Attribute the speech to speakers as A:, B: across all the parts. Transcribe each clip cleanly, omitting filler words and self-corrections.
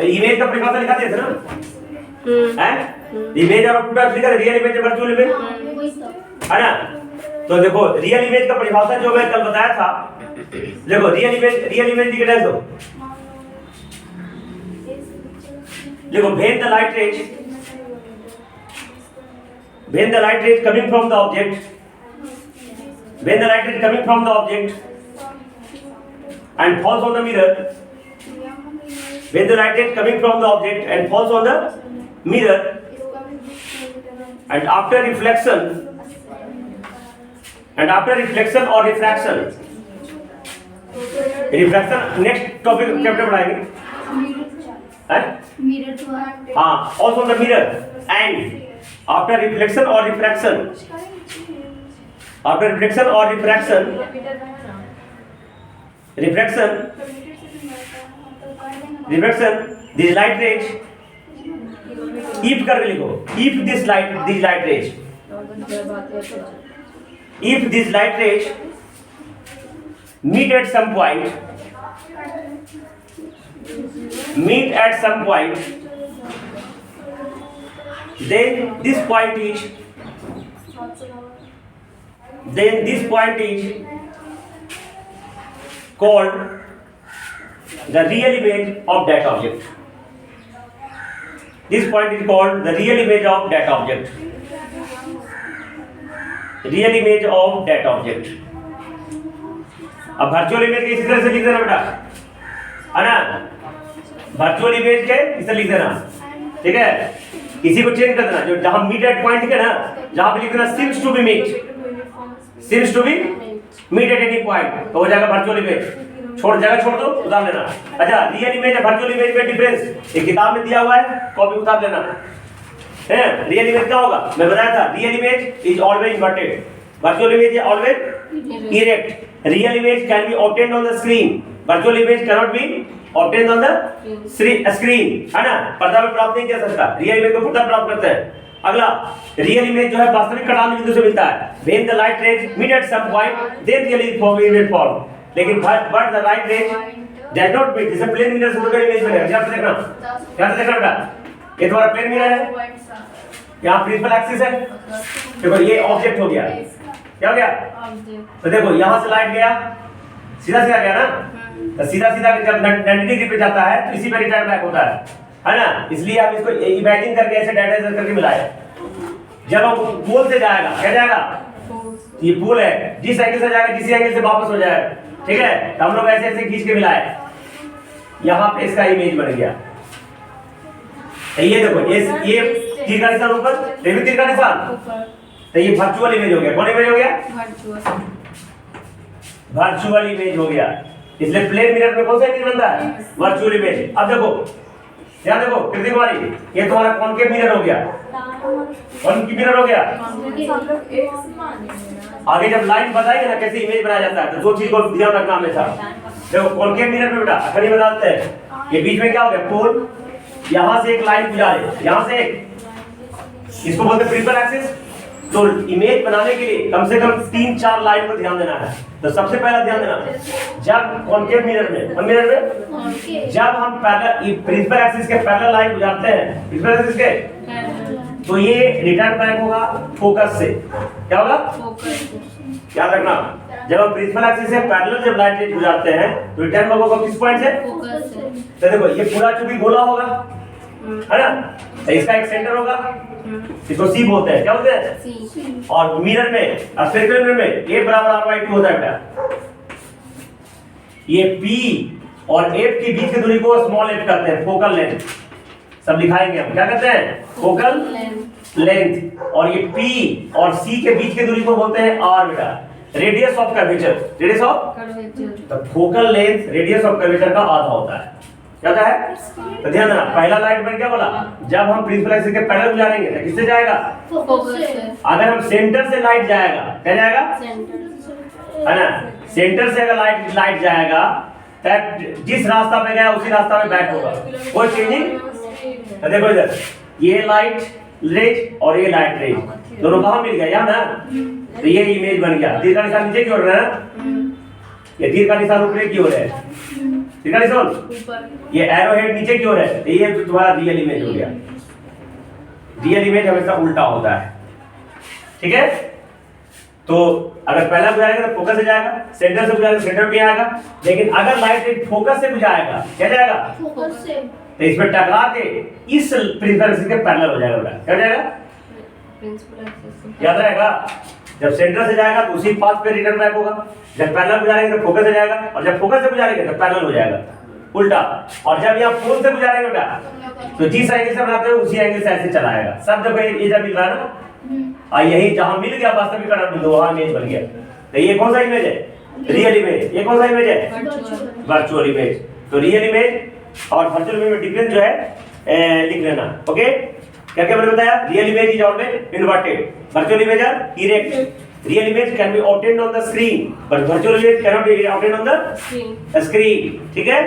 A: Image का परिभाषा लिखा दिया था ना, हैं? इमेज और टू टाइप्स लिखा है, रियल इमेज और वर्चुअल इमेज, है ना? तो देखो रियल इमेज का परिभाषा जो मैं कल बताया था, देखो रियल इमेज की दो, देखो when the light rays coming from the object, when the light rays coming from the object and falls on the mirror, when the light rays coming from the object and falls on the mirror, and after reflection or refraction, next topic chapter पढ़ाएंगे, हाँ, also the mirror, and after reflection or refraction, these light rays, if करके लिखो, if these light rays meet at some point, then this point is called the real image of that object. This point is called the real image of that object. Real image of that object. अब virtual image के इसी तरह से लिख देना बेटा, है ना? वर्चुअल इमेज के इस तरह लिख देना, ठीक है? इसी को चेंज कर देना, जो जहां मीट एट पॉइंट के ना, जहां पे लिख देना seems to be meet at any point, तो हो जाएगा वर्चुअल इमेज। जगह छोड़ दो, उतार लेना। अच्छा, रियल इमेज और वर्चुअल इमेज में डिफरेंस एक किताब में दिया हुआ है, कॉपी उतार लेना है। रियल इमेज क्या होगा, मैं बताया था, real image is always inverted, virtual image is always erect. Real image can be obtained on the screen, virtual image can not be obtained on the screen, है ना? पर्दा में प्राप्त नहीं किया सकता, रियल इमेज को पर्दा प्राप्त करते हैं। अगला, रियल इमेज जो है वास्तविक कटान बिंदु से मिलता है। When the light rays meet at some point, then real is image form. लेकिन but the light rays does not meet, जैसे प्लेन मिरर से तो इमेज बनेगा। ध्यान से देखना, ध्यान से देखना बेटा, ये तुम्हारा प्लेन मिरर है, यहाँ प्रिंसिपल एक्सिस है, देखो ये ऑब्जेक्ट हो गया, क्या हो गया? तो देखो यहाँ से लाइट गया, सीधा सीधा गया ना, तो सीधा सीधा जब 90 डिग्री पे जाता है तो इसी पे रिटर्न बैक होता है ना? इसलिए आप इसको इमेजिन करके ऐसे डाटा करके मिलाए। जब हम पोल से जाएगा, क्या जाएगा? ये पोल है, जिस एंगल से जाएगा जिस एंगल से वापस हो जाएगा, ठीक है? तो हम लोग ऐसे ऐसे खींच के मिलाए, यहाँ पे इसका इमेज बन गया। ये देखो, ये तीर का निशान ऊपर, ये भी तीर का निशान, तो ये वर्चुअल इमेज हो गया। कौन इमेज हो गया? वर्चुअल इमेज हो गया। इसलिए प्लेन मिरर में कौन सा इमेज बनता है? Virtual image. अब देखो, ध्यान देखो, कृति कुमारी, ये तुम्हारा कॉनकेव मिरर हो गया, कॉनकेव मिरर हो गया। आगे जब लाइन बताएंगे ना कैसे इमेज बनाया जाता है, तो दो चीज को ध्यान रखना हमेशा। देखो कॉनकेव मिरर में बेटा अखरी बताते हैं, ये बीच में क्या हो गया? पोल, यहाँ से एक लाइन गुजारे, यहाँ से एक, इसको बोलते हैं प्रिंसिपल एक्सिस। तो इमेज बनाने के लिए कम से कम 3-4 लाइन को ध्यान देना है। तो सबसे पहला ध्यान देना, जब कॉनकेव मिरर में जब हम पैरेलल प्रिंसिपल एक्सिस के पैरेलल लाइन गुजारते हैं, प्रिंसिपल एक्सिस के, तो ये रिटर्न बैक होगा फोकस से। क्या होगा? याद रखना, जब हम प्रिंसिपल एक्सिस से पैरेलल जब लाइन रेज गुजारते हैं तो रिटर्न बैक होगा किस पॉइंट से? फोकस से। तो देखो ये पूरा चूंकि गोला होगा, है ना? तो इसका एक सेंटर होगा, इसको सी बोलते हैं। क्या बोलते हैं? सी। और मिरर में, सर्कुलर मिरर में a बराबर r/2 होता है बेटा। ये p और f के बीच की दूरी को स्मॉल f करते हैं, फोकल लेंथ। सब लिखाएंगे हम, क्या करते हैं? Focal length. और ये p और c के बीच की दूरी को बोलते हैं r बेटा, radius of curvature. Radius of curvature, तो focal length radius of curvature का आधा होता है। क्या होता है? तो ध्यान देना, पहला लाइट में क्या बोला, जब हम प्रिंसिपल एक्सिस के पैरेलल गुजारेंगे तो किससे जाएगा? फोकस से। अगर हम सेंटर से लाइट जाएगा, क्या जाएगा? सेंटर, है ना? सेंटर से अगर लाइट जाएगा तब जिस रास्ता पे गया उसी रास्ता में बैक होगा, कोई चेंजिंग। तो देखो इधर, ये लाइट रेज और ये लाइट रेज दोनों कहाँ मिल गया? यहाँ ना। तो ये इमेज बन गया। तीर का निशान नीचे की ओर है ना, ये तीर का निशान ऊपर की ओर है। ठीक है सुन, ये एरो हेड नीचे क्यों है? तो ये तो तुम्हारा रियल इमेज हो गया। रियल इमेज हमेशा उल्टा होता है, ठीक है। तो अगर पहला गुजारेगा तो फोकस से जाएगा, सेंटर से गुजारेगा सेंटर पे आएगा। लेकिन अगर लाइट रे फोकस से गुजारेगा, क्या जाएगा?
B: फोकस से।
A: तो इसमें टकरा के इस प्रिंसिपल एक्सिस के पैरेलल हो जाएगा बेटा। क्या हो जाएगा?
B: Principal axis.
A: याद रहेगा, जब सेंटर से जाएगा तो उसी पाथ पे रिटर्न बैक होगा। जब पैरेलल गुजारेंगे तो फोकस से जाएगा, और जब फोकस से गुजारेंगे तो पैरेलल हो जाएगा, उल्टा। और जब यहाँ पोल से गुजारेंगे बेटा तो जिस एंगल से बनाते हो उसी एंगल से ऐसे चला आएगा। सब जगह ये जब मिल रहा है ना, और यही जहां मिल गया वास्तविक कर्ण बिंदु वहां इमेज बन गया। तो ये कौन सा इमेज है? Real image. ये कौन सा इमेज है? Virtual image. तो रियल इमेज और वर्चुअल इमेज में डिफरेंस जो है लिख लेना। ओके, क्या क्या मैंने बताया? Real image is always inverted, virtual image are erect. Real image can be obtained on the screen but virtual image can not be obtained on the screen. ठीक है,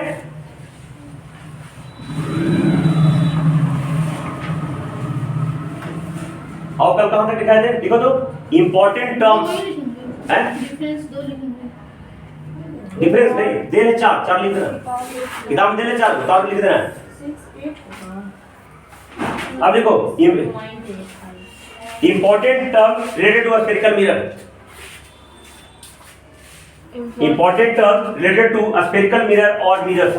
A: और कल कहां तक दिखाए थे? देखो तो इंपॉर्टेंट टर्म्स है।
B: डिफरेंस दो लिखेंगे।
A: डिफरेंस नहीं दे रहे, चार लिख देना किताब में, दे रहे चार, किताब में लिख देना।
B: 6 8
A: अब देखो important term related to spherical mirror. Important term related to spherical mirror और mirror.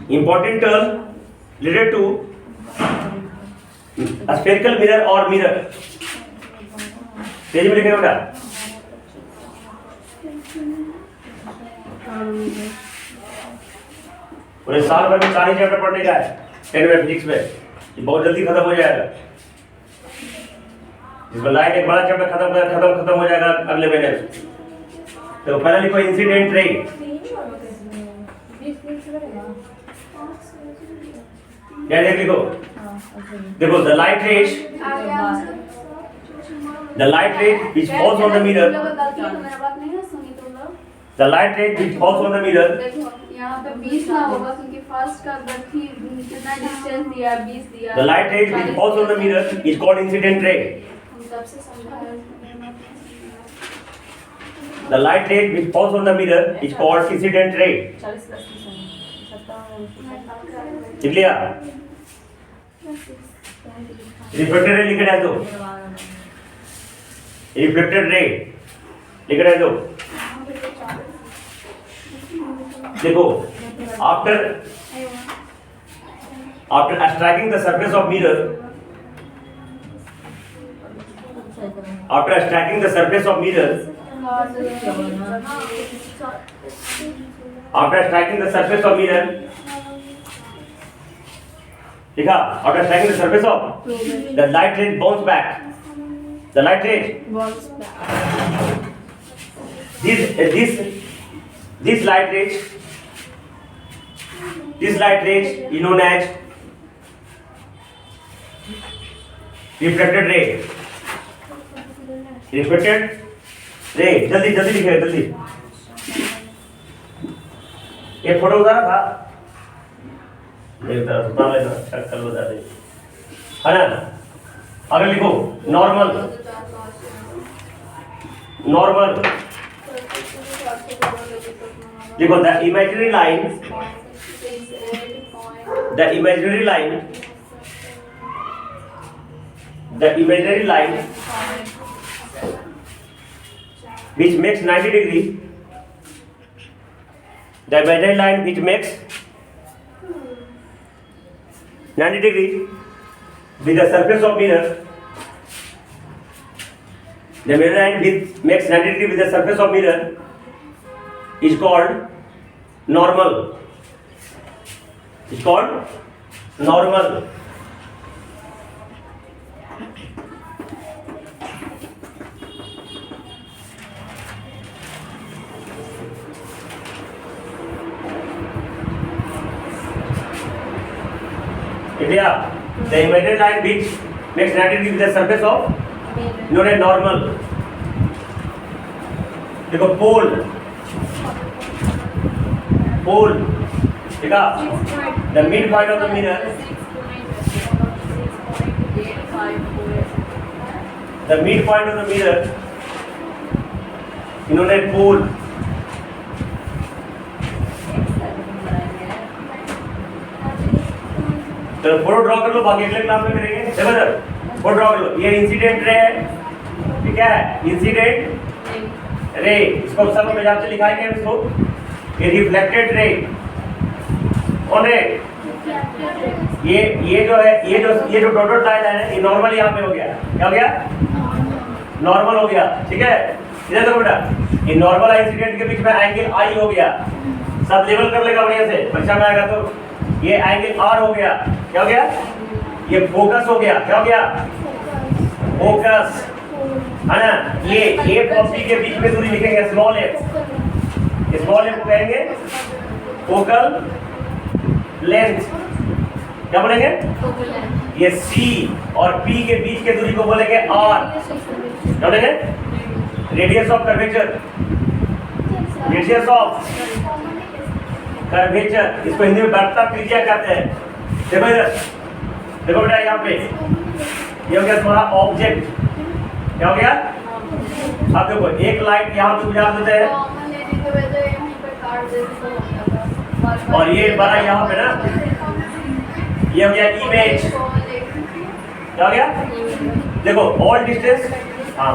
A: Important term related to spherical mirror और मिरर। पेज में लिखेगा बेटा। पूरे साल भर में 4 ही चैप्टर पढ़ने का है 10 में फिजिक्स में। ये बहुत जल्दी खत्म हो जाएगा। जिसमें लाइट एक बड़ा चैप्टर खत्म हो जाएगा अगले महीने। तो पहला लिखो इंसिडेंट रे। क्या लिखो? देखो the light rays which falls on the mirror, the light ray which falls on the mirror,
C: यहाँ पे 20 ना होगा क्योंकि फर्स्ट का गति कितना डिस्टेंस दिया, 20 दिया।
A: the light ray which falls on the mirror is called incident ray.
C: हम तब से समझा।
A: The light ray which falls on the mirror is called incident ray.
B: 40
A: लिख लिया? रिफ्लेक्टेड रे लिख रहे दो। रिफ्लेक्टेड रे लिख रहे दो। देखो after striking the surface of mirror, after striking the surface of mirror, after striking the surface of mirror, देखा? after striking the surface of, the light ray bounce back. The light ray
B: balls back.
A: this light ray, this light ray is known as reflected ray. Reflected ray, जल्दी जल्दी लिखिए जल्दी। ये photo उतारा था, एक तरफ उतार लेना, कल बता दे, है ना? अगर लिखो नॉर्मल, नॉर्मल लिखो the imaginary line, the imaginary line, the imaginary line which makes 90 degree, the imaginary line which makes 90 degree with the surface of mirror, the mirror line which makes 90 degree with the surface of mirror is called normal. It's called normal. India, the imaginary line which makes 90 degree with the surface of known as normal. देखो pole, pole, ठीक है? The midpoint of the mirror, the midpoint of the mirror known as pole. तो photo draw कर लो, बाकी अगले class में करेंगे। देखो सर, फोटो ड्रॉ कर लो। ये इंसिडेंट रे है, ये क्या है? Incident ray. इसको सब में जाके लिखाएंगे इसको। ये रिफ्लेक्टेड रे और रे, ये जो है, ये जो डॉटेड लाइन है, ये नॉर्मल यहाँ पे हो गया। क्या हो गया? नॉर्मल हो गया। ठीक है, इधर देखो बेटा, ये नॉर्मल इंसिडेंट के बीच में एंगल आई हो गया। सब लेवल कर लेगा बढ़िया से, परीक्षा में आएगा तो। ये एंगल आर हो गया। क्या हो गया? ये फोकस हो गया। क्या हो गया? फोकस, है ना। ये ए और बी के बीच में दूरी लिखेंगे स्मॉल एफ। स्मॉल एफ को कहेंगे फोकल लेंथ। क्या बोलेंगे? ये सी और पी के बीच के दूरी को बोलेंगे आर। क्या बोलेंगे? Radius of curvature. Radius of curvature, इसको हिंदी में बढ़ता त्रिज्या कहते हैं। देखो इधर, देखो बेटा यहाँ पे ये हो गया तुम्हारा ऑब्जेक्ट। क्या हो गया? अब देखो एक लाइन यहाँ पे गुजार देते हैं और ये बड़ा यहाँ पे ना, ये हो गया इमेज। क्या हो गया? देखो ऑल डिस्टेंस, हाँ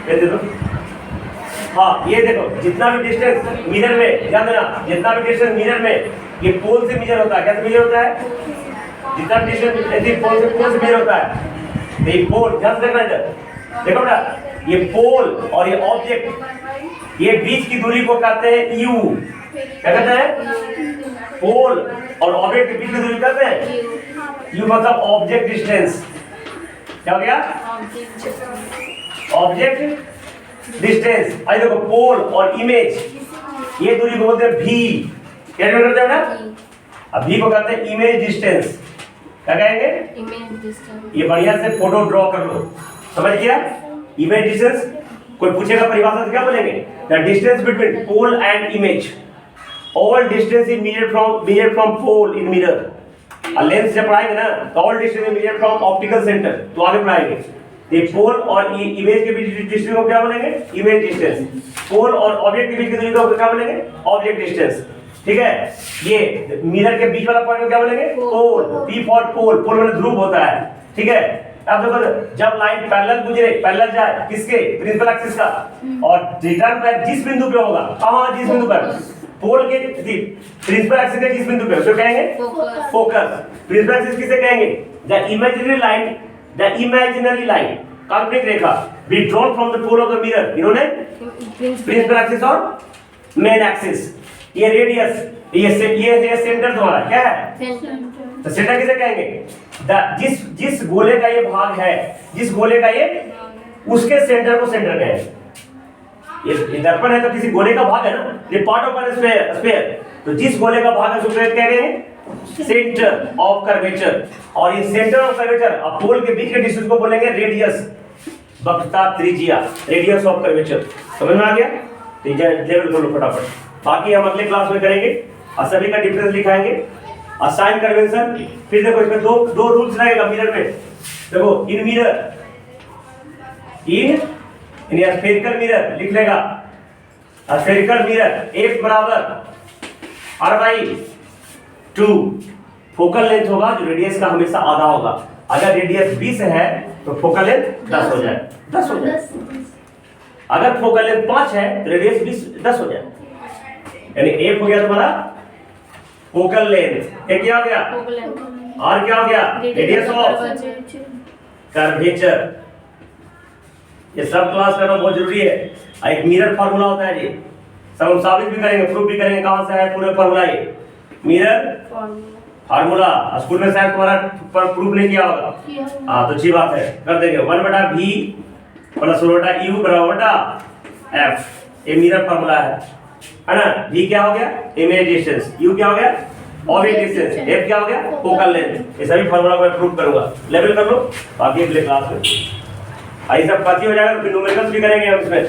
A: ये देखो, हाँ ये देखो, जितना भी डिस्टेंस मिरर में, ध्यान देना, जितना भी डिस्टेंस मिरर में, ये पोल से मेजर होता है। कैसे मेजर होता है? जितना डिस्टेंस ऐसे पोल से मेजर होता है। ये पोल, ध्यान देखना इधर, देखो बेटा, ये पोल और ये ऑब्जेक्ट, ये बीच की दूरी को कहते हैं यू। क्या कहते हैं? पोल और ऑब्जेक्ट के बीच की दूरी कहते हैं यू, मतलब ऑब्जेक्ट डिस्टेंस। क्या हो गया? Object distance. आई देखो, पोल और इमेज, ये दूरी को बोलते हैं भी। क्या करते हैं बेटा? अब भी को कहते हैं इमेज डिस्टेंस। क्या कहेंगे?
B: Image distance.
A: ये बढ़िया से फोटो ड्रॉ कर लो, समझ गया? इमेज डिस्टेंस, कोई पूछेगा परिभाषा तो क्या बोलेंगे? The distance between pole and image. All distance is measured from pole in mirror। Lens से पढ़ाएंगे ना, तो all distance is measured from optical center, तो आगे पढ़ाएंगे। ये पोल और इमेज के बीच डिस्टेंस को क्या बोलेंगे? Image distance. पोल और ऑब्जेक्ट के बीच की दूरी को क्या बोलेंगे? Object distance. ठीक है, ये मिरर के बीच वाला पॉइंट को क्या बोलेंगे? पोल। पी फॉर पोल, पोल मतलब ध्रुव होता है। ठीक है, अब देखो, जब लाइन पैरेलल गुजरे, पैरेलल जाए किसके? प्रिंसिपल एक्सिस का, और रिटर्न बैक जिस बिंदु पे होगा, कहां? जिस बिंदु पर पोल के प्रिंसिपल एक्सिस के जिस बिंदु पे, उसको कहेंगे फोकस। प्रिंसिपल एक्सिस किसे कहेंगे? The imaginary line, the imaginary line, काल्पनिक रेखा withdrawn from the pole of the mirror। इन्होंने प्रिंसिपल एक्सिस और मेन एक्सिस। ये रेडियस, ये सेंटर तुम्हारा क्या है? तो सेंटर किसे कहेंगे? जिस गोले का ये भाग है, जिस गोले का ये, उसके सेंटर को सेंटर कहेंगे। ये दर्पण है तो किसी गोले का भाग है ना, ये पार्ट ऑफ एन स्फीयर। तो जिस गोले का भाग है उसको क्या कहेंगे? Centre of curvature. और ये सेंटर ऑफ कर्वेचर, अब पोल के बीच के डिस्टेंस को बोलेंगे रेडियस, वक्रता त्रिज्या, रेडियस ऑफ कर्वेचर। समझ में आ गया? तो लेवल कर लो फटाफट, बाकी हम अगले क्लास में करेंगे और सभी का डिफरेंस लिखाएंगे। और साइन कन्वेंशन, फिर देखो इसमें दो रूल्स रहेगा मिरर में। देखो, इन मिरर, इन स्फेरिकल मिरर लिख लेगा। स्फेरिकल मिरर एक बराबर r/2 फोकल लेंथ होगा, जो रेडियस का हमेशा आधा होगा। अगर रेडियस 20 है तो फोकल लेंथ 10 हो जाए, 10 हो जाए। अगर फोकल लेंथ 5 है तो रेडियस 10 हो जाए। यानी एक हो गया तुम्हारा फोकल लेंथ, एक क्या हो गया? और क्या हो गया? Radius of curvature. ये सब क्लास करना बहुत जरूरी है। एक मिरर फार्मूला होता है जी, सब हम साबित भी करेंगे, प्रूफ भी करेंगे कहां से है पूरा फार्मूला। ये मिरर फार्मूला स्कूल में शायद तुम्हारा पर प्रूफ नहीं किया होगा। हाँ, तो अच्छी बात है, कर देंगे। 1/v प्लस u बराबर f। ये मिरर फार्मूला है ना। v क्या हो गया? Image distance. u क्या हो गया? Object distance. f क्या हो गया? Focal length. ये सभी फार्मूला को मैं प्रूफ करूंगा, लेवल कर लो, बाकी अगले क्लास में आई सब बात हो जाएगा। फिर न्यूमेरिकल्स भी करेंगे हम इसमें।